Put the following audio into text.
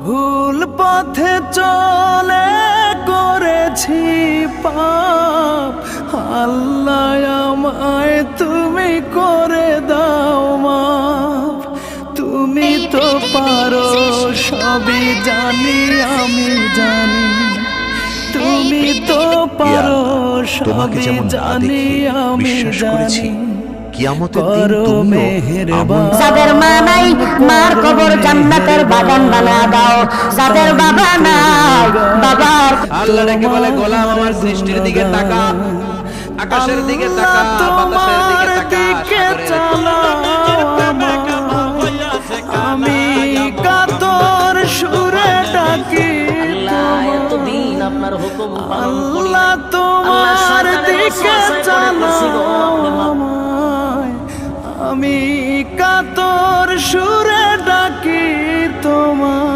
ভুল পথে চলে করেছি পাপ, আল্লাহ আমায় তুমি করে দাও মাফ। তুমি তো পারো সবই জানি আমি জানি, তুমি তো পারো সবই জানি আমি জানি। কিয়ামতের দিন তুমিও আমল যাদের মা নাই মার কবর জান্নাতের বাগান বানা দাও, যাদের বাবা নাই বাবার আল্লাহ ডেকে বলে গোলাম আমার সৃষ্টির দিকে তাকা, আকাশের দিকে তাকা, বাতাসের দিকে তাকা, আমি কাতর সুরে ডাকি এতদিন আপনার হুকুম পালন করি আল্লাহ তোমার দিকে চালাও আমায়। আমি কাতর সুরে ডাকি তোমার।